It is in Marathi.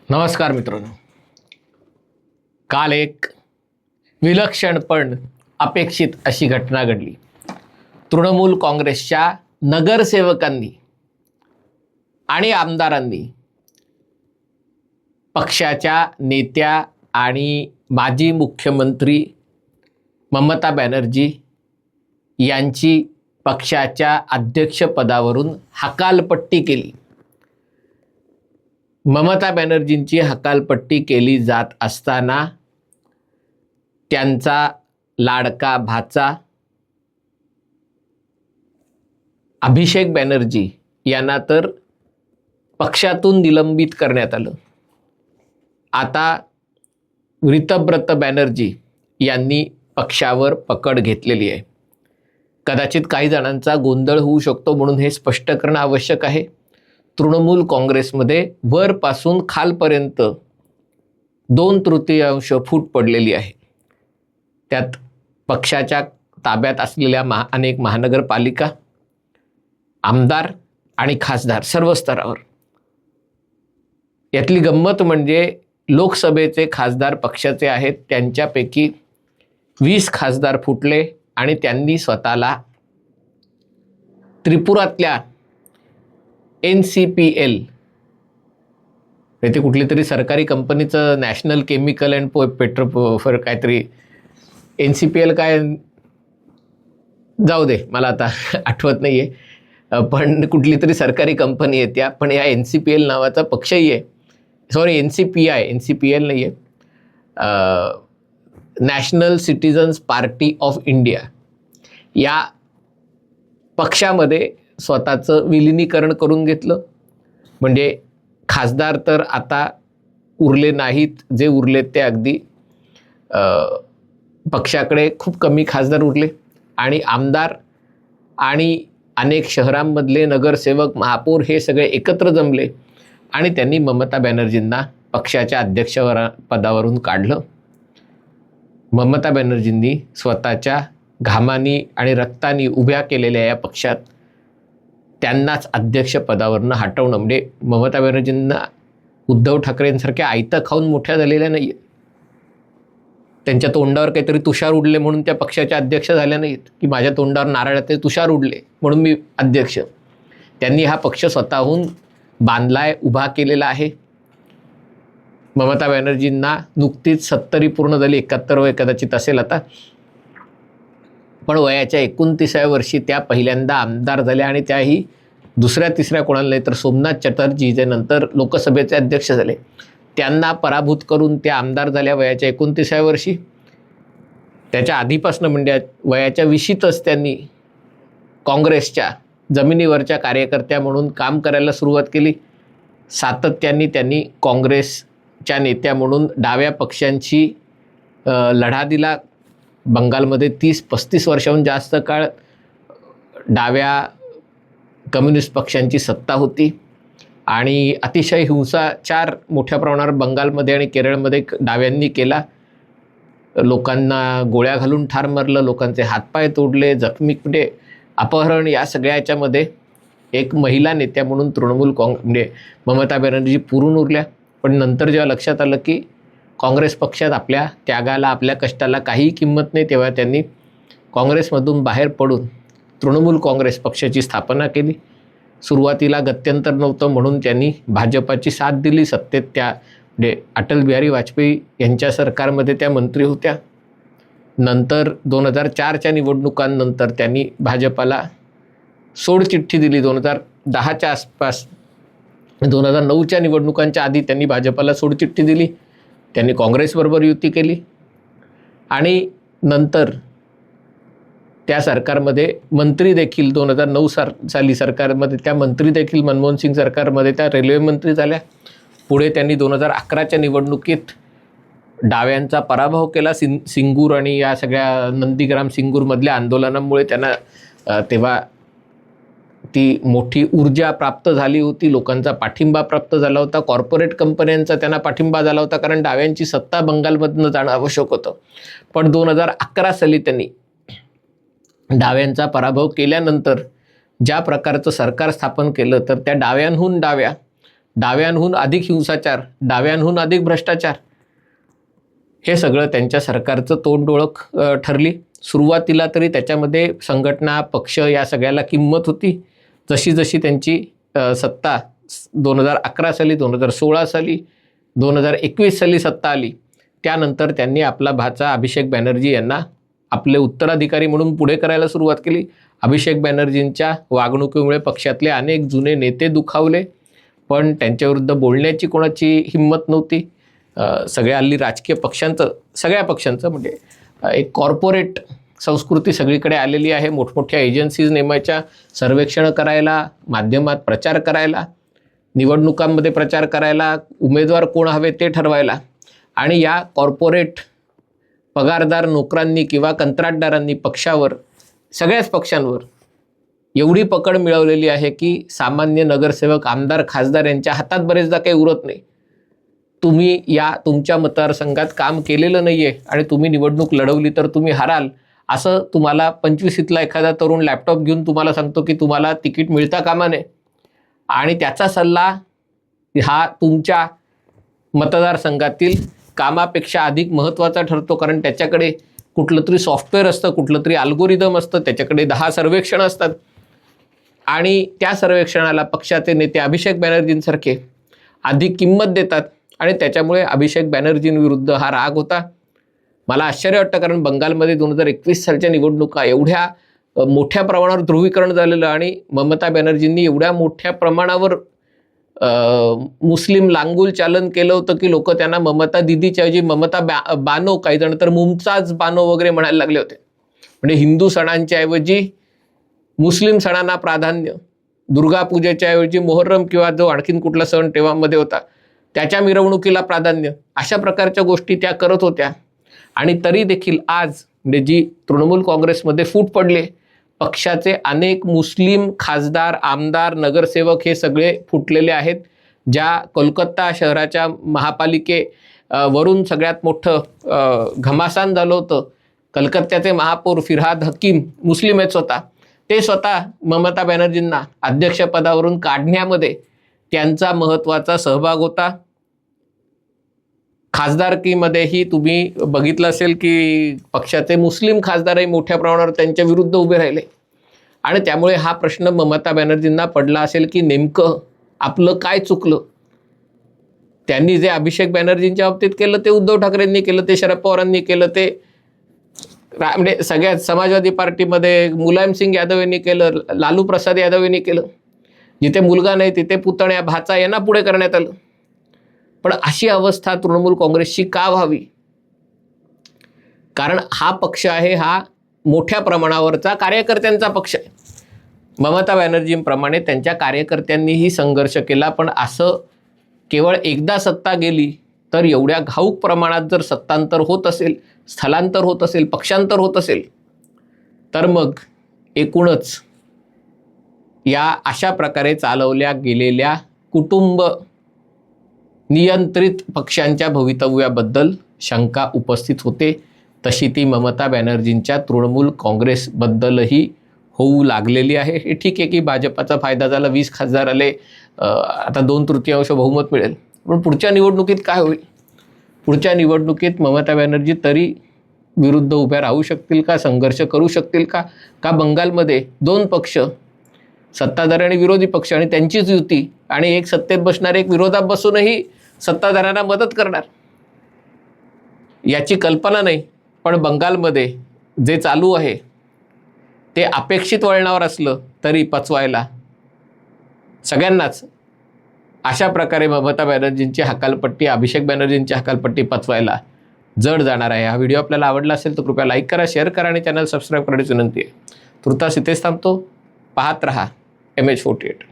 नमस्कार मित्रांनो, काल एक विलक्षण पण अपेक्षित अशी घटना घडली. तृणमूल काँग्रेसच्या नगरसेवकांनी आणि आमदारांनी पक्षाच्या नेत्या आणि माजी मुख्यमंत्री ममता बॅनर्जी यांची पक्षाच्या अध्यक्षपदावरून हकालपट्टी केली. ममता बॅनर्जींची हकालपट्टी केली जात असताना त्यांचा लाडका भाचा अभिषेक बॅनर्जी यांना तर पक्षातून निलंबित करण्यात आलं. आता ऋतव्रत बॅनर्जी यांनी पक्षावर पकड घेतलेली आहे. कदाचित काही जणांचा गोंधळ होऊ शकतो, म्हणून हे स्पष्ट करणं आवश्यक आहे. तृणमूल काँग्रेसमध्ये वरपासून खालपर्यंत 2/3 फूट पडलेली आहे. त्यात पक्षाच्या ताब्यात असलेल्या अनेक महानगरपालिका, आमदार आणि खासदार सर्व स्तरावर. यातली गंमत म्हणजे लोकसभेचे खासदार पक्षाचे आहेत, त्यांच्यापैकी 20 खासदार फुटले आणि त्यांनी स्वतःला त्रिपुरातल्या NCPL, ते कुठली तरी सरकारी कंपनीचं नॅशनल केमिकल अँड पेट्रो काहीतरी NCPL काय, जाऊ दे, मला आता आठवत नाही आहे, पण कुठली तरी सरकारी कंपनी आहे त्या. पण या NCPL नावाचा पक्षही आहे. सॉरी, NCPL नाही आहे, national citizens party of India. या पक्षामध्ये स्वतःचं विलिनीकरण करून घेतलं. म्हणजे खासदार तर आता उरले नाहीत, जे उरले ते अगदी पक्षाकडे खूप कमी खासदार उरले. आणि आमदार आणि अनेक शहरांमधले नगरसेवक, महापौर हे सगळे एकत्र जमले आणि त्यांनी ममता बॅनर्जींना पक्षाच्या अध्यक्षपदावरून काढलं. ममता बॅनर्जींनी स्वतःच्या घामानी आणि रक्तानी उभ्या केलेल्या या पक्षात त्यांनाच अध्यक्षपदावरनं हटवणं, म्हणजे ममता बॅनर्जींना उद्धव ठाकरेंसारख्या आयतं खाऊन मोठ्या झालेल्या नाही आहेत. त्यांच्या तोंडावर काहीतरी तुषार उडले म्हणून त्या पक्षाच्या अध्यक्ष झाल्या नाहीत, की माझ्या तोंडावर नारळाचे तुषार उडले म्हणून मी अध्यक्ष. त्यांनी हा पक्ष स्वतःहून बांधलाय, उभा केलेला आहे. ममता बॅनर्जींना नुकतीच 70 पूर्ण झाली, 71 वय कदाचित असेल आता. पण वयाच्या 29व्या वर्षी त्या पहिल्यांदा आमदार झाल्या आणि त्याही दुसऱ्या तिसऱ्या कोणाला नाही तर सोमनाथ चटर्जी, जे नंतर लोकसभेचे अध्यक्ष झाले, त्यांना पराभूत करून त्या आमदार झाल्या वयाच्या 29व्या वर्षी. त्याच्या आधीपासून म्हणजे वयाच्या 20शीतच त्यांनी काँग्रेसच्या जमिनीवरच्या कार्यकर्त्या म्हणून काम करायला सुरुवात केली. सातत्याने त्यांनी काँग्रेसच्या नेत्या म्हणून डाव्या पक्षांची लढा दिला. बंगालमध्ये 30-35 वर्षाहून जास्त काळ डाव्या कम्युनिस्ट पक्षांची सत्ता होती आणि अतिशय हिंसाचार मोठ्या प्रमाणावर बंगालमध्ये आणि केरळमध्ये डाव्यांनी केला. लोकांना गोळ्या घालून ठार मारलं, लोकांचे हातपाय तोडले, जखमी, म्हणजे अपहरण, या सगळ्या याच्यामध्ये एक महिला नेत्या म्हणून तृणमूल म्हणजे ममता बॅनर्जी पुरून उरल्या. पण नंतर जेव्हा लक्षात आलं की काँग्रेस पक्षात आपल्या त्यागाला, आपल्या कष्टाला काहीही किंमत नाही, तेव्हा त्यांनी काँग्रेसमधून बाहेर पडून तृणमूल काँग्रेस पक्षाची स्थापना केली. सुरुवातीला गत्यंतर नव्हतं म्हणून त्यांनी भाजपाची साथ दिली. सत्तेत त्या म्हणजे अटल बिहारी वाजपेयी यांच्या सरकारमध्ये त्या मंत्री होत्या. नंतर 2004च्या निवडणुकांनंतर त्यांनी भाजपाला सोडचिठ्ठी दिली. 2010च्या आसपास, 2009च्या निवडणुकांच्या आधी त्यांनी भाजपाला सोडचिठ्ठी दिली. त्यांनी काँग्रेसबरोबर युती केली आणि नंतर त्या सरकारमध्ये मंत्री देखील 2009 साली सरकारमध्ये त्या मंत्री देखील मनमोहन सिंग सरकारमध्ये त्या रेल्वे मंत्री झाल्या. पुढे त्यांनी 2011च्या निवडणुकीत डाव्यांचा पराभव केला. सिंगूर आणि या सगळ्या नंदीग्राम सिंगूरमधल्या आंदोलनामुळे त्यांना तेव्हा ती मोठी ऊर्जा प्राप्त झाली होती, लोकांचा पाठिंबा प्राप्त झाला होता, कॉर्पोरेट कंपन्यांचा त्यांना पाठिंबा झाला होता, कारण डाव्यांची सत्ता बंगालमधनं जाणं आवश्यक होतं. पण 2011 साली त्यांनी डाव्यांचा पराभव केल्यानंतर ज्या प्रकारचं सरकार स्थापन केलं, तर त्या डाव्यांहून डाव्यांहून अधिक हिंसाचार, डाव्यांहून अधिक भ्रष्टाचार, हे सगळं त्यांच्या सरकारचं तोंड ओळख ठरली. सुरुवातीला तरी त्याच्यामध्ये संघटना, पक्ष या सगळ्याला किंमत होती. जशी जशी त्यांची सत्ता 2011 साली, 2016 साली, 2021 साली सत्ता आली, त्यानंतर त्यांनी आपला भाचा अभिषेक बॅनर्जी यांना आपले उत्तराधिकारी म्हणून पुढे करायला सुरुवात केली. अभिषेक बॅनर्जींच्या वागणुकीमुळे पक्षातले अनेक जुने नेते दुखावले, पण त्यांच्याविरुद्ध बोलण्याची कोणाची हिंमत नव्हती. हल्ली राजकीय पक्षांचं, सगळ्या पक्षांचं म्हणजे एक कॉर्पोरेट संस्कृती सगळीकडे आलेली आहे. मोठमोठ्या एजन्सीज नेमायच्या, सर्वेक्षणं करायला, माध्यमात प्रचार करायला, निवडणुकांमध्ये प्रचार करायला, उमेदवार कोण हवे ते ठरवायला. आणि या कॉर्पोरेट पगारदार नोकरांनी किंवा कंत्राटदारांनी पक्षावर, सगळ्याच पक्षांवर एवढी पकड मिळवलेली आहे की सामान्य नगरसेवक, आमदार, खासदार यांच्या हातात बरेचदा काही उरत नाही. तुम्ही या तुमच्या मतदारसंघात काम केलेलं नाही आहे आणि तुम्ही निवडणूक लढवली तर तुम्ही हाराल, असं तुम्हाला 25वीतला एखादा तरुण लॅपटॉप घेऊन तुम्हाला सांगतो की तुम्हाला तिकीट मिळता कामा नये. आणि त्याचा सल्ला हा तुमच्या मतदारसंघातील कामापेक्षा अधिक महत्त्वाचा ठरतो, कारण त्याच्याकडे कुठलं तरी सॉफ्टवेअर असतं, कुठलं तरी अल्गोरिदम असतं, त्याच्याकडे 10 सर्वेक्षणं असतात. आणि त्या सर्वेक्षणाला पक्षाचे नेते अभिषेक बॅनर्जींसारखे अधिक किंमत देतात आणि त्याच्यामुळे अभिषेक बॅनर्जींविरुद्ध हा राग होता. मला आश्चर्य वाटतं, कारण बंगालमध्ये 2021 सालच्या निवडणुका एवढ्या मोठ्या प्रमाणावर ध्रुवीकरण झालेलं आणि ममता बॅनर्जींनी एवढ्या मोठ्या प्रमाणावर मुस्लिम लांगुल चालन केलं होतं की लोक त्यांना ममता दिदीच्या ऐवजी ममता बानो, काही जण तर मुमताज बानो वगैरे म्हणायला लागले होते. म्हणजे हिंदू सणांच्या ऐवजी मुस्लिम सणांना प्राधान्य, दुर्गा पूजेच्या ऐवजी मोहर्रम किंवा जो आणखीन कुठला सण तेव्हामध्ये होता त्याच्या मिरवणुकीला प्राधान्य, अशा प्रकारच्या गोष्टी त्या करत होत्या. आणि तरी देखील आज म्हणजे जी तृणमूल काँग्रेसमध्ये फूट पडले, पक्षाचे अनेक मुस्लिम खासदार, आमदार, नगरसेवक हे सगळे फुटलेले आहेत. ज्या कोलकाता शहराच्या महापालिकेवरून सगळ्यात मोठं घमासान झालं होतं, कलकत्त्याचे महापौर फिरहाद हकीम मुस्लिम आहेत स्वतः, ते स्वतः ममता बॅनर्जींना अध्यक्षपदावरून काढण्यामध्ये त्यांचा महत्त्वाचा सहभाग होता. खासदारकीमध्येही तुम्ही बघितलं असेल की पक्षाचे मुस्लिम खासदारही मोठ्या प्रमाणावर त्यांच्या विरुद्ध उभे राहिले. आणि त्यामुळे हा प्रश्न ममता बॅनर्जींना पडला असेल की नेमकं आपलं काय चुकलं. त्यांनी जे अभिषेक बॅनर्जींच्या बाबतीत केलं ते उद्धव ठाकरेंनी केलं, ते शरद पवारांनी केलं, ते म्हणजे सगळ्यात समाजवादी पार्टीमध्ये मुलायम सिंग यादव यांनी केलं, लालू प्रसाद यादव यांनी केलं. जिथे मुलगा नाही तिथे पुतण्या, भाचा यांना पुढे करण्यात आलं. पण अशी अवस्था तृणमूल काँग्रेसची का व्हावी? कारण हा पक्ष आहे, हा मोठ्या प्रमाणावरचा कार्यकर्त्यांचा पक्ष आहे. ममता बॅनर्जींप्रमाणे त्यांच्या कार्यकर्त्यांनीही संघर्ष केला, पण असं केवळ एकदा सत्ता गेली तर एवढ्या घाऊक प्रमाणात जर सत्तांतर होत असेल, स्थलांतर होत असेल, पक्षांतर होत असेल, तर मग एकूणच या अशा प्रकारे चालवल्या गेलेल्या कुटुंब नियंत्रित पक्षांच्या भवितव्याबद्दल शंका उपस्थित होते. तशी ती ममता बॅनर्जींच्या तृणमूल काँग्रेसबद्दलही होऊ लागलेली आहे. हे ठीक आहे की भाजपाचा फायदा झाला, 20 खासदार आले, आता 2/3 बहुमत मिळेल. पण पुढच्या निवडणुकीत काय होईल? पुढच्या निवडणुकीत ममता बॅनर्जी तरी विरुद्ध उभ्या राहू शकतील का? संघर्ष करू शकतील का? का बंगालमध्ये 2 पक्ष, सत्ताधारी आणि विरोधी पक्ष, आणि त्यांचीच युती, आणि एक सत्तेत बसणार, एक विरोधात बसूनही सत्ताधाऱ्यांना मदत करणार, याची कल्पना नाही. पण बंगालमध्ये जे चालू आहे ते अपेक्षित वळणावर असलं तरी पचवायला सगळ्यांनाच अशा प्रकारे ममता बॅनर्जींची हकालपट्टी, अभिषेक बॅनर्जींची हकालपट्टी पचवायला जड जाणार आहे. हा व्हिडिओ आपल्याला आवडला असेल तर कृपया लाईक करा, शेअर करा आणि चॅनल सबस्क्राईब करण्याची विनंती आहे. तुर्तास इथेच थांबतो. पाहत रहा MH48.